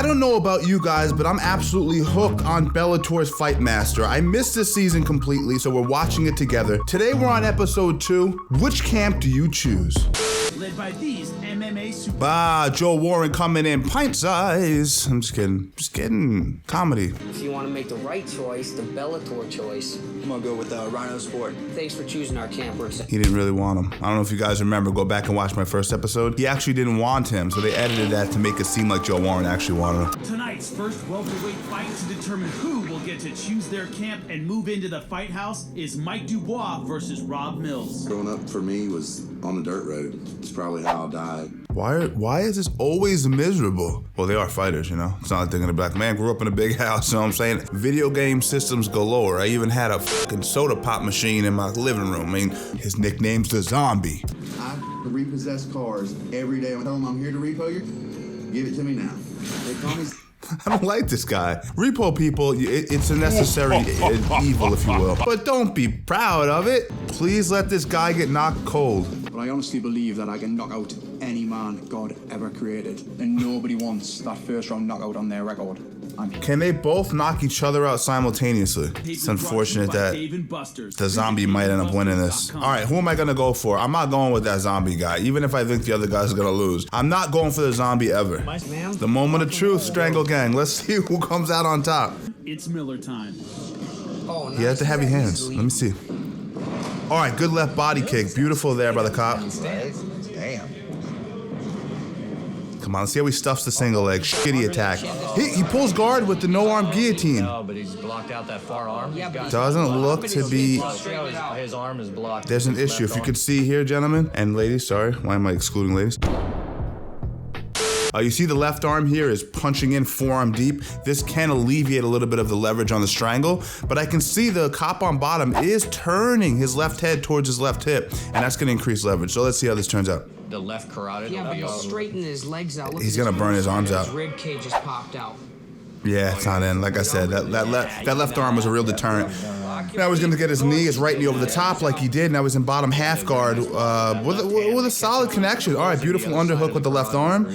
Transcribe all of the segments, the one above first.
I don't know about you guys, but I'm absolutely hooked on Bellator's Fight Master. I missed this season completely, so we're watching it together. Today we're on episode 2. Which camp do you choose? Led by these MMA super. Joe Warren coming in pint size. I'm just kidding. Just kidding. Comedy. If you want to make the right choice, the Bellator choice. I'm gonna go with Rhino Sport. Thanks for choosing our camper. He didn't really want him. I don't know if you guys remember. Go back and watch my first episode. He actually didn't want him, so they edited that to make it seem like Joe Warren actually wanted him. Tonight's first welterweight fight to determine who will get to choose their camp and move into the fight house is Mike Dubois versus Rob Mills. Growing up for me was on the dirt road. It's probably how I died. Why is this always miserable? Well, they are fighters, you know? It's not like they're gonna be like, man, grew up in a big house, you know what I'm saying? Video game systems galore. I even had a fucking soda pop machine in my living room. I mean, his nickname's the Zombie. I repossess cars every day. I tell them I'm here to repo you. Give it to me now. They call me... I don't like this guy. Repo people, it's a necessary evil, if you will. But don't be proud of it. Please let this guy get knocked cold. But I honestly believe that I can knock out any man God ever created. And nobody wants that first round knockout on their record. Can they both knock each other out simultaneously? It's unfortunate that the Zombie might end up winning this. All right, who am I gonna go for? I'm not going with that Zombie guy, even if I think the other guy's gonna lose. I'm not going for the Zombie ever. The moment of truth, Strangle Gang. Let's see who comes out on top. It's Miller time. Oh, nice. He has the heavy hands. Let me see. All right, good left body kick. Beautiful there by the cop. Damn. Come on, let's see how he stuffs the single leg. Shitty attack. He pulls guard with the no-arm guillotine. No, but he's blocked out that far arm. Doesn't look to be... His arm is blocked. There's an issue. If you could see here, gentlemen, and ladies, sorry. Why am I excluding ladies? You see the left arm here is punching in forearm deep. This can alleviate a little bit of the leverage on the strangle, but I can see the cop on bottom is turning his left head towards his left hip, and that's gonna increase leverage. So let's see how this turns out. The left carotid. Yeah, but he's straightening his legs out. Look, He's gonna burn his arms out. His rib cage just popped out. Yeah, it's not in. Like I said, that left arm was a real deterrent. Now he's gonna get his right knee over the top like he did. Now he's in bottom half guard with a solid connection. All right, beautiful underhook with the left arm.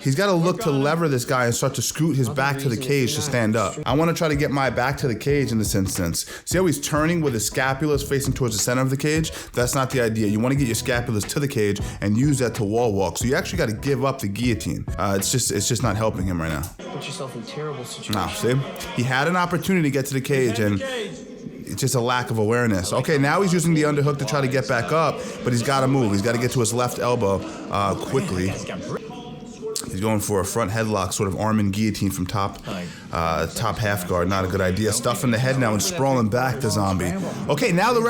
He's got to look to lever this guy and start to scoot his back to the cage to stand up. I want to try to get my back to the cage in this instance. See how he's turning with his scapulas facing towards the center of the cage? That's not the idea. You want to get your scapulas to the cage and use that to wall walk. So you actually got to give up the guillotine. It's just not helping him right now. Put yourself in a terrible situation. Nah, see? He had an opportunity to get to the cage and it's just a lack of awareness. Okay, now he's using the underhook to try to get back up, but he's got to move. He's got to get to his left elbow quickly. He's going for a front headlock, sort of arm and guillotine from top half guard. Not a good idea. Stuffing the head now and sprawling back the Zombie. Okay, now the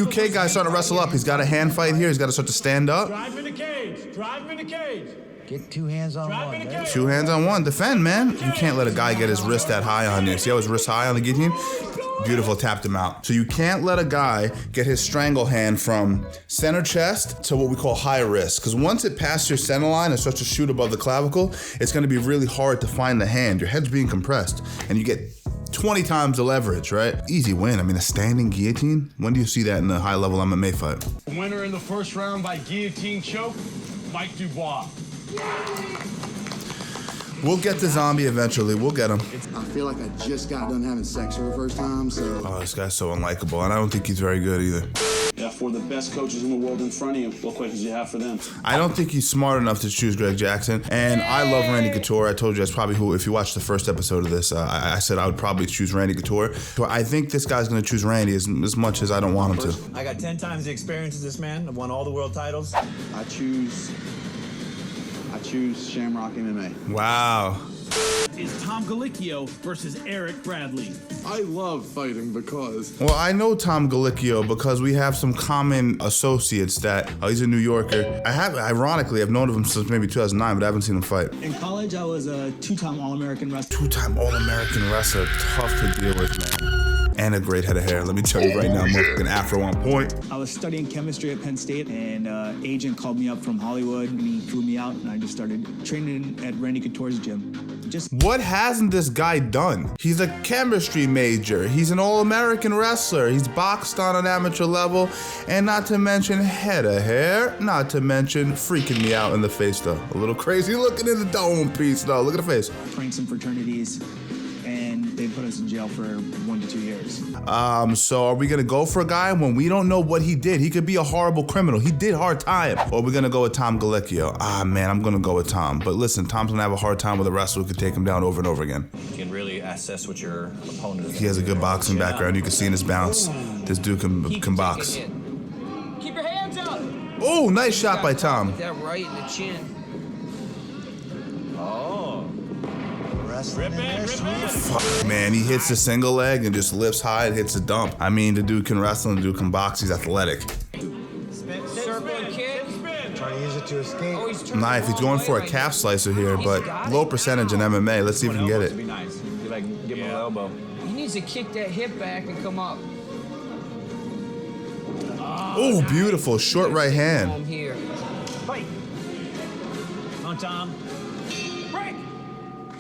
UK guy's starting to wrestle up. He's got a hand fight here. He's got to start to stand up. Drive in the cage. Drive in the cage. Get 2 hands on one. 2 hands on one. Defend, man. You can't let a guy get his wrist that high on you. See how his wrist high on the guillotine? Beautiful, tapped him out. So you can't let a guy get his strangle hand from center chest to what we call high wrist. Because once it passes your center line and starts to shoot above the clavicle, it's gonna be really hard to find the hand. Your head's being compressed and you get 20 times the leverage, right? Easy win. I mean, a standing guillotine? When do you see that in a high-level MMA fight? Winner in the first round by guillotine choke, Mike Dubois. We'll get the Zombie eventually. We'll get him. I feel like I just got done having sex for the first time, so... Oh, this guy's so unlikable, and I don't think he's very good either. Yeah, for the best coaches in the world in front of you, what questions do you have for them? I don't think he's smart enough to choose Greg Jackson, and I love Randy Couture. I told you that's probably who, if you watched the first episode of this, I said I would probably choose Randy Couture. So I think this guy's gonna choose Randy as much as I don't want him to. I got 10 times the experience as this man. I've won all the world titles. I choose Shamrock MMA. Wow. Is Tom Galicchio versus Eric Bradley. I love fighting because... Well, I know Tom Galicchio because we have some common associates that, he's a New Yorker. Ironically, I've known of him since maybe 2009, but I haven't seen him fight. In college, I was a 2-time All-American wrestler. 2-time All-American wrestler, tough to deal with, man. And a great head of hair. Let me tell you right now, I'm an afro on point. I was studying chemistry at Penn State, and an agent called me up from Hollywood, and he flew me out, and I just started training at Randy Couture's gym. What hasn't this guy done? He's a chemistry major. He's an all-American wrestler. He's boxed on an amateur level, and not to mention head of hair, not to mention freaking me out in the face though. A little crazy looking in the dome piece though. Look at the face. Pranks and fraternities, and they put us in jail for 1 to 2 years. So are we gonna go for a guy when we don't know what he did? He could be a horrible criminal. He did hard time. Or are we gonna go with Tom Galicchio? Ah, man, I'm gonna go with Tom. But listen, Tom's gonna have a hard time with a wrestler who could take him down over and over again. You can really assess what your opponent is. He has a good boxing background. You can see in his bounce. This dude can box. Keep your hands up. Oh, nice shot by Tom. With that right in the chin. Fuck, man, he hits a single leg and just lifts high and hits a dump. I mean, the dude can wrestle and the dude can box. He's athletic. Circling kick. Trying to use it to escape. Oh, he's turning Knife, he's going for a calf slicer here, but low percentage in MMA. Let's see if we can get it. Be nice. Be like, give him an elbow. He needs to kick that hip back and come up. Oh, beautiful. Short right hand. Home here. Fight. Come on, Tom. Break.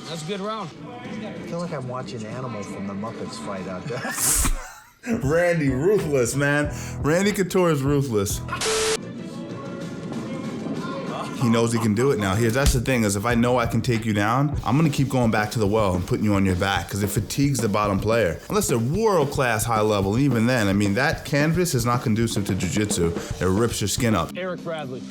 That's a good round. I feel like I'm watching Animal from the Muppets fight out there. Randy, ruthless, man. Randy Couture is ruthless. He knows he can do it now. That's the thing, is if I know I can take you down, I'm gonna keep going back to the well and putting you on your back, because it fatigues the bottom player. Unless they're world-class high level, and even then, I mean, that canvas is not conducive to jiu-jitsu. It rips your skin up. Eric Bradley.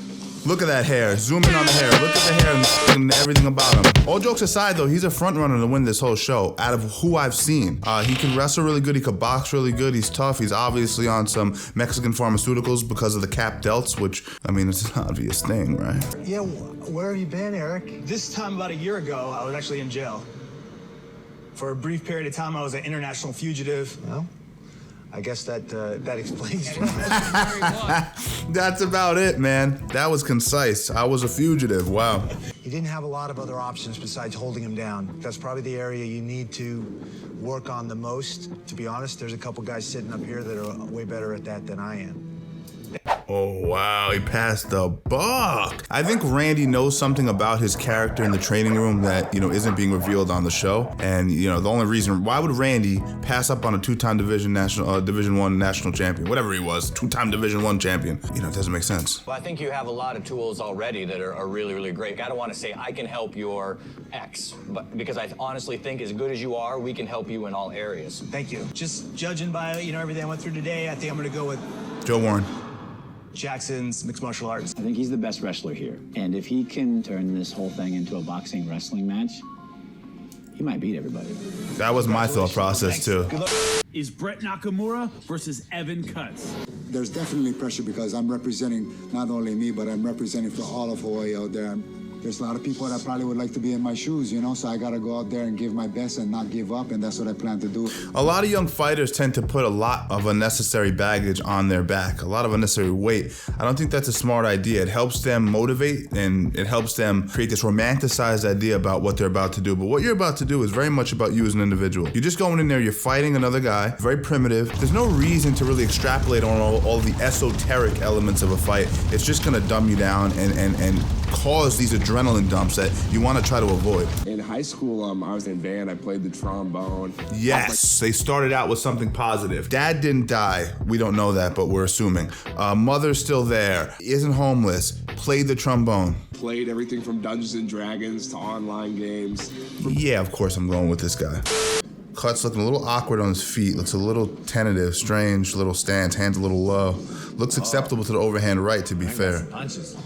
Look at that hair. Zoom in on the hair. Look at the hair and everything about him. All jokes aside, though, he's a front runner to win this whole show out of who I've seen. He can wrestle really good. He could box really good. He's tough. He's obviously on some Mexican pharmaceuticals because of the cap delts, which, I mean, it's an obvious thing, right? Yeah, where have you been, Eric? This time about a year ago, I was actually in jail. For a brief period of time, I was an international fugitive. Well, I guess that explains it. That's about it, man. That was concise. I was a fugitive. Wow. You didn't have a lot of other options besides holding him down. That's probably the area you need to work on the most. To be honest, there's a couple guys sitting up here that are way better at that than I am. Oh, wow, he passed the buck. I think Randy knows something about his character in the training room that, isn't being revealed on the show. And, the only reason, why would Randy pass up on a two-time Division I national champion, whatever he was, two-time Division I champion? It doesn't make sense. Well, I think you have a lot of tools already that are really, really great. I don't want to say I can help your ex, but because I honestly think as good as you are, we can help you in all areas. Thank you. Just judging by, everything I went through today, I think I'm going to go with Joe Warren. Jackson's mixed martial arts. I think he's the best wrestler here. And if he can turn this whole thing into a boxing wrestling match, he might beat everybody. That was my thought process, too. Is Brett Nakamura versus Evan Cutts. There's definitely pressure because I'm representing not only me, but I'm representing for all of Hawaii out there. There's a lot of people that probably would like to be in my shoes, so I gotta go out there and give my best and not give up, and that's what I plan to do. A lot of young fighters tend to put a lot of unnecessary baggage on their back, a lot of unnecessary weight. I don't think that's a smart idea. It helps them motivate, and it helps them create this romanticized idea about what they're about to do. But what you're about to do is very much about you as an individual. You're just going in there, you're fighting another guy, very primitive. There's no reason to really extrapolate on all the esoteric elements of a fight. It's just gonna dumb you down and cause these adrenaline dumps that you want to try to avoid. In high school, I was in band. I played the trombone. Yes, they started out with something positive. Dad didn't die. We don't know that, but we're assuming. Mother's still there. Isn't homeless. Played the trombone. Played everything from Dungeons and Dragons to online games. Yeah, of course I'm going with this guy. Cut's looking a little awkward on his feet. Looks a little tentative, strange little stance. Hands a little low. Looks acceptable to the overhand right, to be fair. Punches.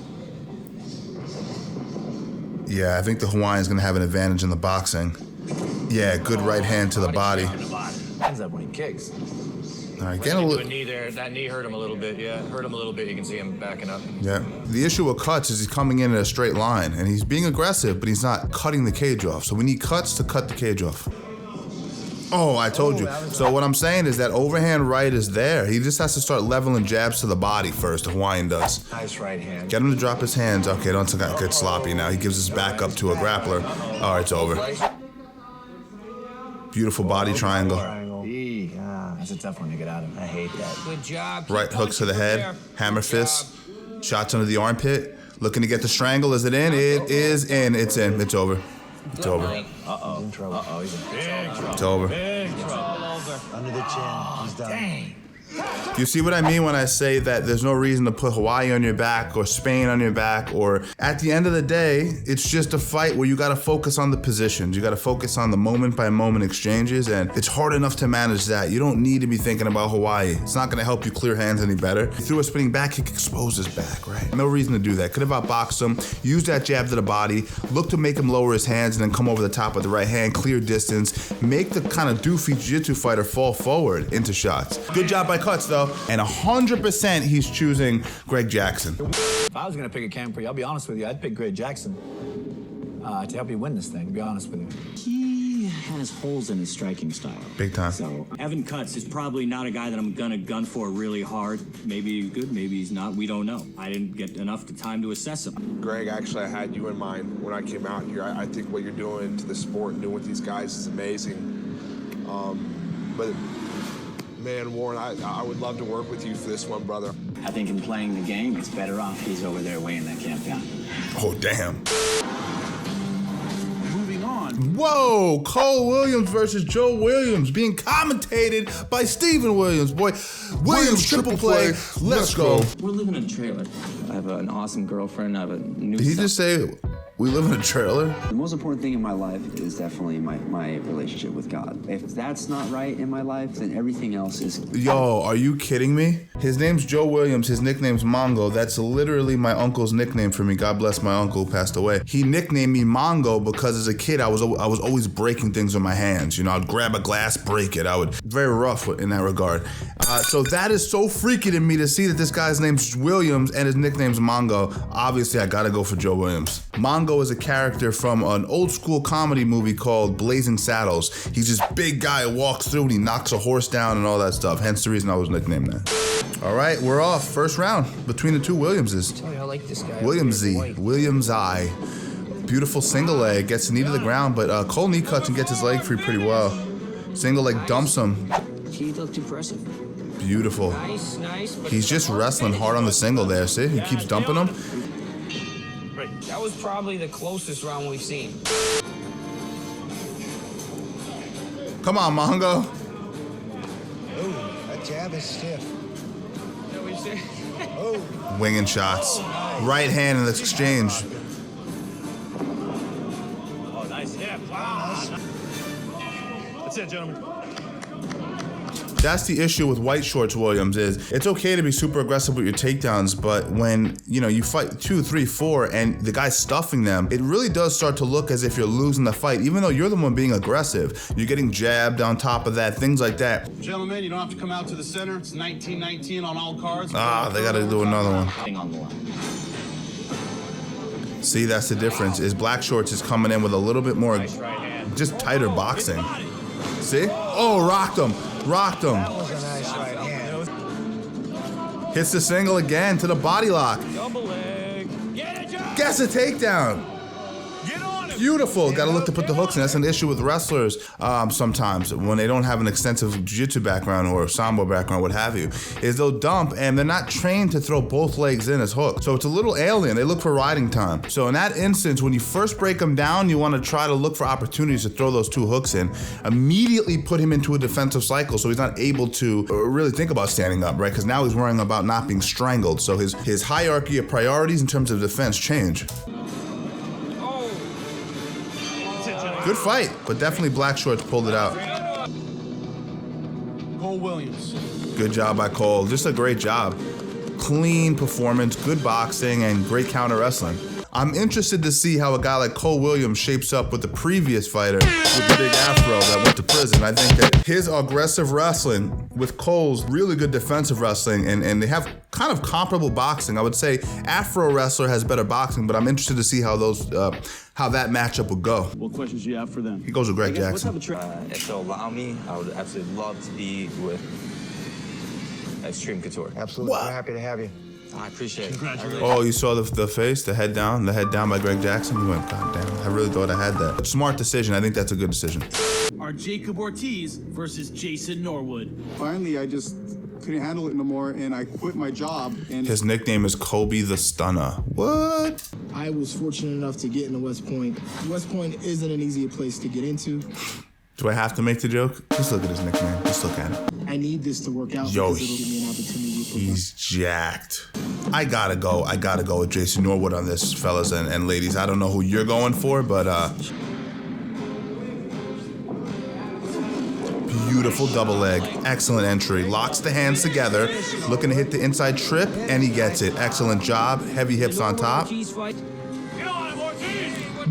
Yeah, I think the Hawaiian's gonna have an advantage in the boxing. Yeah, good right hand to the body. Hands up when he kicks. All right, get a little. Knee there. That knee hurt him a little bit. Yeah, hurt him a little bit. You can see him backing up. Yeah. The issue with Cutts is he's coming in a straight line, and he's being aggressive, but he's not cutting the cage off. So we need Cutts to cut the cage off. Oh, I told you. So what I'm saying is that overhand right is there. He just has to start leveling jabs to the body first, the Hawaiian does. Nice right hand. Get him to drop his hands. Okay, don't get sloppy now. He gives his back up to a grappler. All right, it's over. Beautiful body triangle. That's a tough one to get out of. I hate that. Good job. Right hooks to the head, hammer fist, shots under the armpit. Looking to get the strangle. Is it in? It is in. It's in. It's over. It's over. He's in trouble. He's in big trouble. It's over. Big trouble. Under the chin. He's done. Dang. You see what I mean when I say that there's no reason to put Hawaii on your back or Spain on your back, or at the end of the day, it's just a fight where you gotta focus on the positions. You gotta focus on the moment by moment exchanges, and it's hard enough to manage that. You don't need to be thinking about Hawaii. It's not gonna help you clear hands any better. He threw a spinning back kick, exposed his back, right? No reason to do that. Could have outboxed him, used that jab to the body, look to make him lower his hands and then come over the top of the right hand, clear distance, make the kind of doofy jiu-jitsu fighter fall forward into shots. Good job by Cuts though, and 100% he's choosing Greg Jackson. If I was gonna pick a camp for you, I'll be honest with you, I'd pick Greg Jackson to help you win this thing, to be honest with you. He has holes in his striking style. Big time. So Evan Cuts is probably not a guy that I'm gonna gun for really hard. Maybe he's good, maybe he's not, we don't know. I didn't get enough time to assess him. Greg, actually, I had you in mind when I came out here. I think what you're doing to the sport and doing with these guys is amazing. But man, Warren, I would love to work with you for this one, brother. I think in playing the game, it's better off he's over there weighing that camp down. Oh, damn. Moving on. Whoa, Cole Williams versus Joe Williams, being commentated by Steven Williams. Boy, Williams triple play. Let's go. We're living in a trailer. I have an awesome girlfriend. I have a new. Did he just say we live in a trailer? The most important thing in my life is definitely my relationship with God. If that's not right in my life, then everything else is. Yo, are you kidding me? His name's Joe Williams. His nickname's Mongo. That's literally my uncle's nickname for me. God bless my uncle who passed away. He nicknamed me Mongo because as a kid, I was always breaking things with my hands. You know, I'd grab a glass, break it. Very rough in that regard. So that is so freaky to me to see that this guy's name's Williams and his nickname's Mongo. Obviously, I gotta go for Joe Williams. Mongo is a character from an old school comedy movie called Blazing Saddles. He's this big guy who walks through and he knocks a horse down and all that stuff. Hence the reason I was nicknamed that. All right, we're off. First round between the two Williamses. I tell you, I like this guy. Williamsy, Williams I. Beautiful single leg, gets the knee to the ground, but Cole knee cuts and gets his leg free pretty well. Single leg dumps him. He looked impressive. Beautiful. Nice. He's just wrestling hard on the single there. See, he keeps dumping him. That was probably the closest round we've seen. Come on, Mongo. Oh, that jab is stiff. Is that what you said? Oh. Winging shots. Right hand in the exchange. Oh, nice hip. Wow. That's it, gentlemen. That's the issue with White Shorts Williams is it's okay to be super aggressive with your takedowns, but when you fight 2, 3, 4 and the guy's stuffing them, it really does start to look as if you're losing the fight, even though you're the one being aggressive. You're getting jabbed on top of that, things like that. Gentlemen, you don't have to come out to the center. It's 19-19 on all cards. They gotta do another one. See, that's the difference, is Black Shorts is coming in with a little bit more, just tighter boxing. See? Oh, rocked him. That was a nice right hand. Hits the single again to the body lock. Double leg. Gets a takedown. Beautiful. Got to look to put the hooks in. That's an issue with wrestlers sometimes when they don't have an extensive jiu-jitsu background or sambo background, what have you, is they'll dump and they're not trained to throw both legs in as hooks. So it's a little alien. They look for riding time. So in that instance, when you first break them down, you want to try to look for opportunities to throw those two hooks in. Immediately put him into a defensive cycle so he's not able to really think about standing up, right? Because now he's worrying about not being strangled. So his hierarchy of priorities in terms of defense change. Good fight, but definitely Black Shorts pulled it out. Cole Williams. Good job by Cole. Just a great job. Clean performance, good boxing, and great counter wrestling. I'm interested to see how a guy like Cole Williams shapes up with the previous fighter with the big afro that went to prison. I think that his aggressive wrestling with Cole's really good defensive wrestling, and they have kind of comparable boxing. I would say Afro wrestler has better boxing, but I'm interested to see how how that matchup would go. What questions do you have for them? He goes with Greg Jackson. If they'll allow me, I would absolutely love to be with Extreme Couture. Absolutely. We're happy to have you. I appreciate it. Oh, you saw the face, the head down by Greg Jackson? You went, God damn, I really thought I had that. Smart decision. I think that's a good decision. Are Jacob Ortiz versus Jason Norwood. Finally, I just couldn't handle it no more, and I quit my job. And his nickname is Kobe the Stunner. What? I was fortunate enough to get into West Point. West Point isn't an easy place to get into. Do I have to make the joke? Just look at his nickname. Just look at it. I need this to work out Yo, because it'll give me an opportunity. He's jacked. I gotta go with Jason Norwood on this, fellas and ladies. I don't know who you're going for, but beautiful double leg. Excellent entry. Locks the hands together. Looking to hit the inside trip, and he gets it. Excellent job. Heavy hips on top.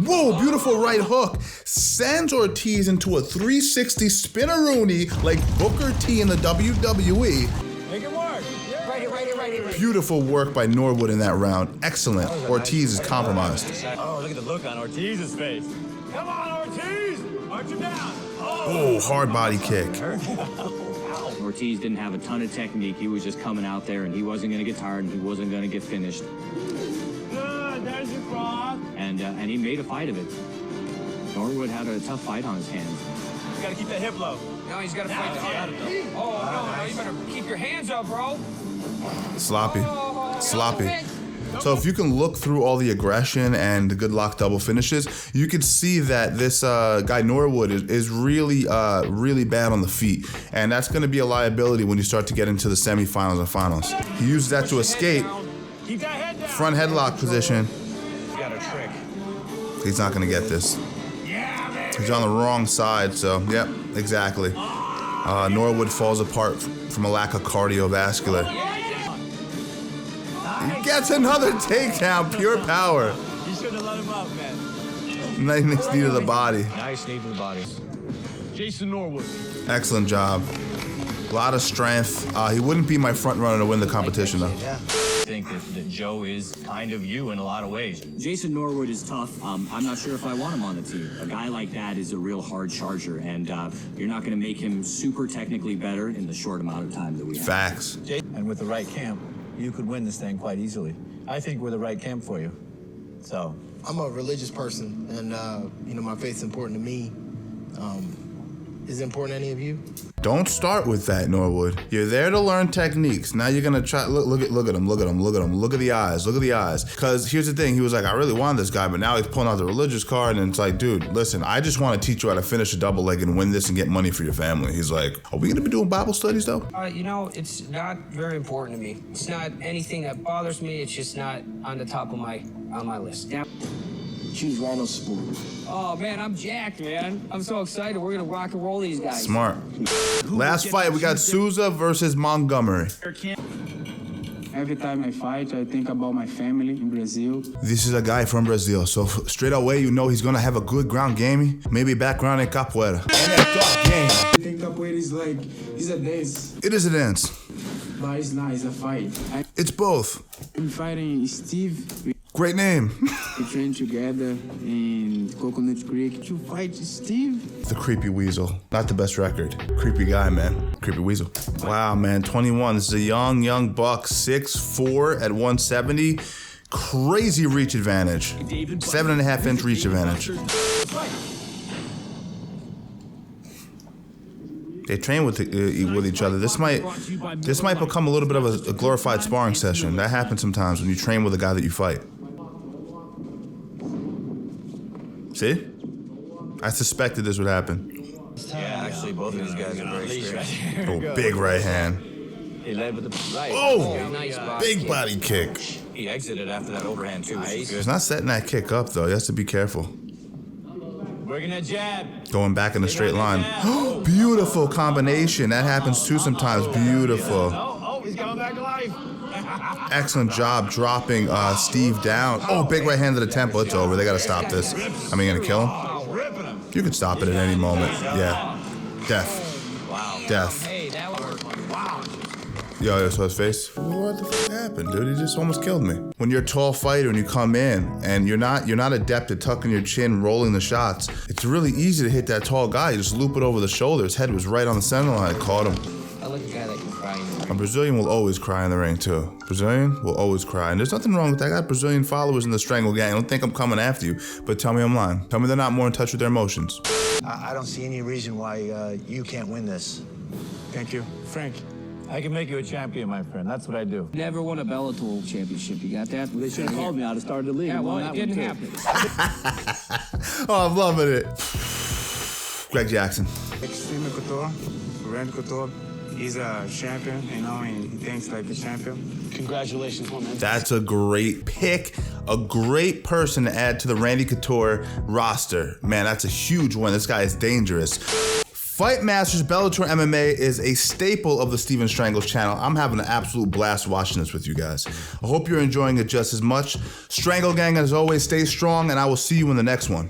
Whoa, beautiful right hook. Sends Ortiz into a 360 spinneroonie like Booker T in the WWE. Make it work. Right. Beautiful work by Norwood in that round. Excellent. Ortiz is compromised. Oh, look at the look on Ortiz's face. Come on, Ortiz! March him down. Oh, hard body kick. Ortiz didn't have a ton of technique. He was just coming out there, and he wasn't going to get tired, and he wasn't going to get finished. Good, there's your cross. And he made a fight of it. Norwood had a tough fight on his hands. You got to keep that hip low. No, he's got to fight the hell out of it. Oh, no, you better keep your hands up, bro. Sloppy. So if you can look through all the aggression and the good lock double finishes, you can see that this guy Norwood is really bad on the feet. And that's going to be a liability when you start to get into the semifinals and finals. He used that to escape. Front headlock position. Got a trick. He's not going to get this. He's on the wrong side, so yep, exactly. Norwood falls apart from a lack of cardiovascular. He gets another takedown, pure power. You should have let him up, man. Nice knee to the body. Nice knee to the body. Jason Norwood. Excellent job. A lot of strength. He wouldn't be my front runner to win the competition, though. I think that Joe is kind of you in a lot of ways. Jason Norwood is tough. I'm not sure if I want him on the team. A guy like that is a real hard charger, and you're not going to make him super technically better in the short amount of time that we have. Facts. And with the right camp, you could win this thing quite easily. I think we're the right camp for you. So. I'm a religious person, and my faith's important to me. Is it important to any of you? Don't start with that, Norwood. You're there to learn techniques. Now you're gonna try. Look at him. Look at the eyes. Because here's the thing. He was like, I really want this guy, but now he's pulling out the religious card, and it's like, dude, listen. I just want to teach you how to finish a double leg and win this and get money for your family. He's like, are we gonna be doing Bible studies though? It's not very important to me. It's not anything that bothers me. It's just not on the top of my list. Now, choose Rhino Sport. Oh man, I'm jacked, man. I'm so excited. We're gonna rock and roll these guys. Smart. Last fight, we got Souza versus Montgomery. Every time I fight, I think about my family in Brazil. This is a guy from Brazil, so straight away you know he's gonna have a good ground game, maybe background in capoeira. I think capoeira is it's a dance. It is a dance. But it's not, it's a fight. It's both. I'm fighting Steve. Great name. We trained together in Coconut Creek to fight Steve. The creepy weasel. Not the best record. Creepy guy, man. Creepy weasel. Wow, man. 21. This is a young buck. 6'4" at 170. Crazy reach advantage. 7.5-inch reach advantage. They train with each other. This might become a little bit of a glorified sparring session. That happens sometimes when you train with a guy that you fight. See? I suspected this would happen. Yeah, actually, both of these guys are very straight. Oh, big right hand. He led with the right. Oh, big body kick. He exited after that overhand, too. He's not setting that kick up, though. He has to be careful. Working that jab. Going back in a straight line. Beautiful combination. That happens, too, sometimes. Beautiful. Oh, he's coming back to life. Excellent job dropping Steve down. Oh, big right hand to the temple. It's over. They got to stop this. I mean, gonna kill him? You could stop it at any moment. Yeah. Death. Wow. Death. hey, that worked. Wow. Yo, so his face. What the fuck happened, dude? He just almost killed me. When you're a tall fighter and you come in and you're not adept at tucking your chin, rolling the shots, it's really easy to hit that tall guy. You just loop it over the shoulder. His head was right on the center line. I caught him. I like a guy that can cry. A Brazilian will always cry in the ring, too. Brazilian will always cry. And there's nothing wrong with that. I got Brazilian followers in the Strangle gang. I don't think I'm coming after you, but tell me I'm lying. Tell me they're not more in touch with their emotions. I don't see any reason why you can't win this. Thank you. Frank, I can make you a champion, my friend. That's what I do. Never won a Bellator championship. You got that? Well, they should have called me. I'd have started the league. Yeah, well, it didn't happen. Oh, I'm loving it. Greg Jackson. Extreme Couture, Randy Couture. He's a champion, you know, and he thinks like a champion. Congratulations, man. That's a great pick. A great person to add to the Randy Couture roster. Man, that's a huge one. This guy is dangerous. Fight Masters Bellator MMA is a staple of the Steven Strangles channel. I'm having an absolute blast watching this with you guys. I hope you're enjoying it just as much. Strangle Gang, as always, stay strong, and I will see you in the next one.